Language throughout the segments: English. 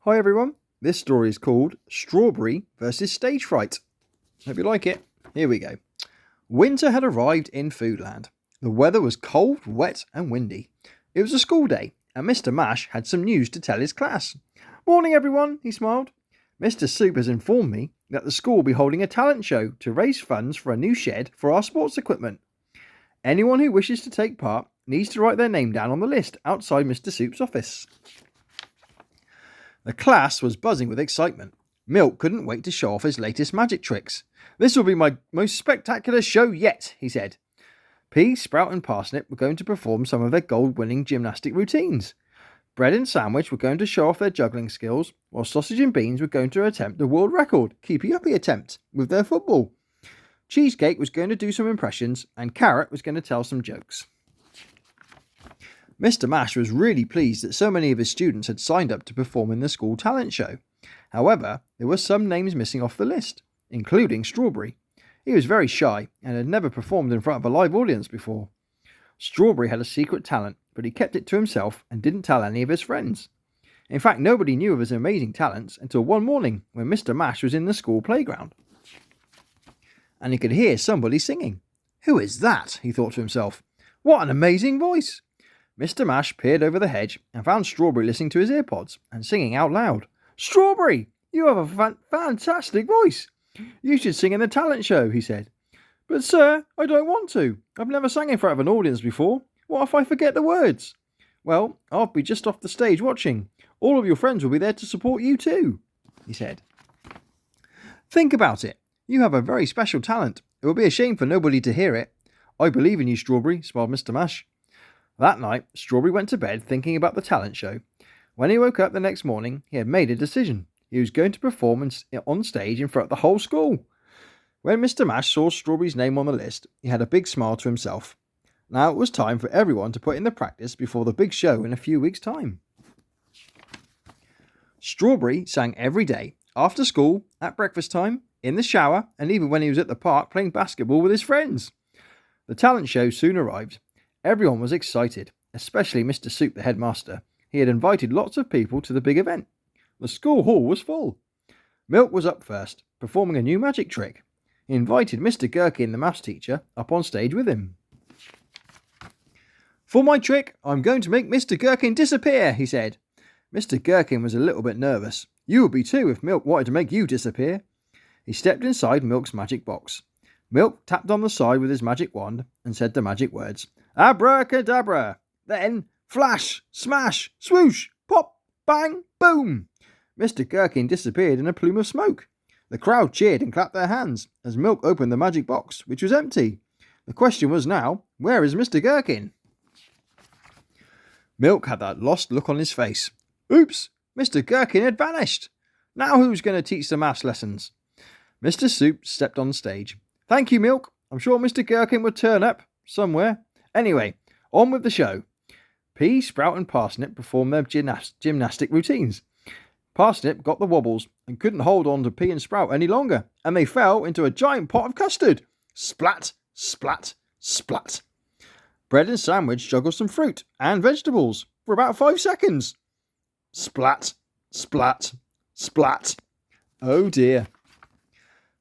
Hi everyone, this story is called Strawberry versus Stage Fright. Hope you like it. Here we go. Winter had arrived in Foodland. The weather was cold, wet and windy. It was a school day and Mr. Mash had some news to tell his class. Morning everyone, he smiled. Mr. Soup has informed me that the school will be holding a talent show to raise funds for a new shed for our sports equipment. Anyone who wishes to take part needs to write their name down on the list outside Mr. Soup's office. The class was buzzing with excitement. Milk couldn't wait to show off his latest magic tricks. This will be my most spectacular show yet, he said. Pea, Sprout and Parsnip were going to perform some of their gold-winning gymnastic routines. Bread and Sandwich were going to show off their juggling skills, while Sausage and Beans were going to attempt the world record, keepy-uppy attempt, with their football. Cheesecake was going to do some impressions, and Carrot was going to tell some jokes. Mr. Mash was really pleased that so many of his students had signed up to perform in the school talent show. However, there were some names missing off the list, including Strawberry. He was very shy and had never performed in front of a live audience before. Strawberry had a secret talent, but he kept it to himself and didn't tell any of his friends. In fact, nobody knew of his amazing talents until one morning when Mr. Mash was in the school playground. And he could hear somebody singing. "Who is that?" he thought to himself. "What an amazing voice!" Mr. Mash peered over the hedge and found Strawberry listening to his earpods and singing out loud. "Strawberry, you have a fantastic voice. You should sing in the talent show," he said. "But sir, I don't want to. I've never sang in front of an audience before. What if I forget the words?" "Well, I'll be just off the stage watching. All of your friends will be there to support you too," he said. "Think about it. You have a very special talent. It will be a shame for nobody to hear it." "I believe in you, Strawberry," smiled Mr. Mash. That night, Strawberry went to bed thinking about the talent show. When he woke up the next morning, he had made a decision. He was going to perform on stage in front of the whole school. When Mr. Mash saw Strawberry's name on the list, he had a big smile to himself. Now it was time for everyone to put in the practice before the big show in a few weeks' time. Strawberry sang every day, after school, at breakfast time, in the shower, and even when he was at the park playing basketball with his friends. The talent show soon arrived. Everyone was excited, especially Mr. Soup, the headmaster. He had invited lots of people to the big event. The school hall was full. Milk was up first, performing a new magic trick. He invited Mr. Gherkin, the maths teacher, up on stage with him. "For my trick, I'm going to make Mr. Gherkin disappear," he said. Mr. Gherkin was a little bit nervous. You would be too if Milk wanted to make you disappear. He stepped inside Milk's magic box. Milk tapped on the side with his magic wand and said the magic words. Abracadabra! Then, flash, smash, swoosh, pop, bang, boom! Mr. Gherkin disappeared in a plume of smoke. The crowd cheered and clapped their hands as Milk opened the magic box, which was empty. The question was now, where is Mr. Gherkin? Milk had that lost look on his face. Oops! Mr. Gherkin had vanished. Now who's going to teach the maths lessons? Mr. Soup stepped on stage. "Thank you, Milk. I'm sure Mr. Gherkin would turn up somewhere. Anyway, on with the show." Pea, Sprout and Parsnip performed their gymnastic routines. Parsnip got the wobbles and couldn't hold on to Pea and Sprout any longer, and they fell into a giant pot of custard. Splat, splat, splat. Bread and Sandwich juggled some fruit and vegetables for about 5 seconds. Splat, splat, splat. Oh dear.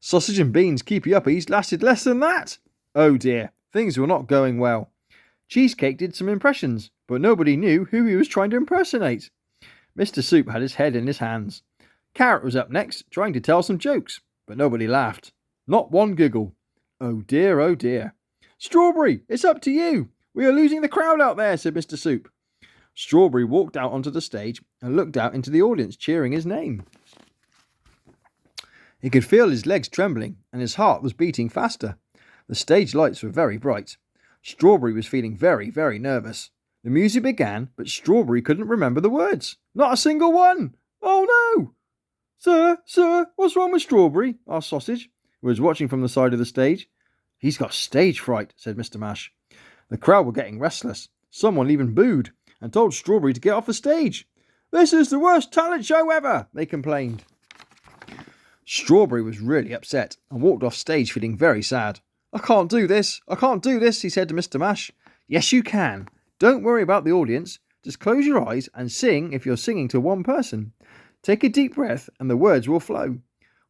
Sausage and Beans keepy-uppies lasted less than that. Oh dear, things were not going well. Cheesecake did some impressions, but nobody knew who he was trying to impersonate. Mr. Soup had his head in his hands. Carrot was up next, trying to tell some jokes, but nobody laughed. Not one giggle. Oh dear, oh dear. "Strawberry, it's up to you. We are losing the crowd out there," said Mr. Soup. Strawberry walked out onto the stage and looked out into the audience, cheering his name. He could feel his legs trembling and his heart was beating faster. The stage lights were very bright. Strawberry was feeling very, very nervous. The music began, but Strawberry couldn't remember the words. Not a single one! Oh no! Sir, what's wrong with Strawberry?" asked Sausage, who was watching from the side of the stage. "He's got stage fright," said Mr. Mash. The crowd were getting restless. Someone even booed and told Strawberry to get off the stage. "This is the worst talent show ever," they complained. Strawberry was really upset and walked off stage feeling very sad. I can't do this, he said to Mr. Mash. "Yes, you can. Don't worry about the audience. Just close your eyes and sing if you're singing to one person. Take a deep breath and the words will flow.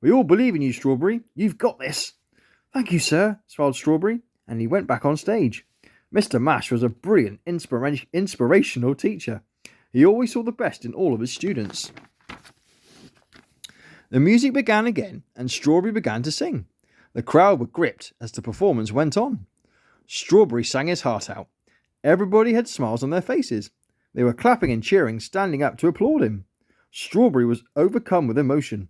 We all believe in you, Strawberry. You've got this. Thank you, sir, smiled Strawberry, and he went back on stage. Mr. Mash was a brilliant, inspirational teacher. He always saw the best in all of his students. The music began again, and Strawberry began to sing. The crowd were gripped as the performance went on. Strawberry sang his heart out. Everybody had smiles on their faces. They were clapping and cheering, standing up to applaud him. Strawberry was overcome with emotion.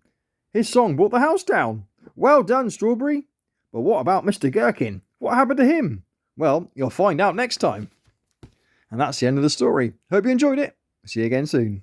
His song brought the house down. Well done, Strawberry. But what about Mr. Gherkin? What happened to him? Well, you'll find out next time. And that's the end of the story. Hope you enjoyed it. See you again soon.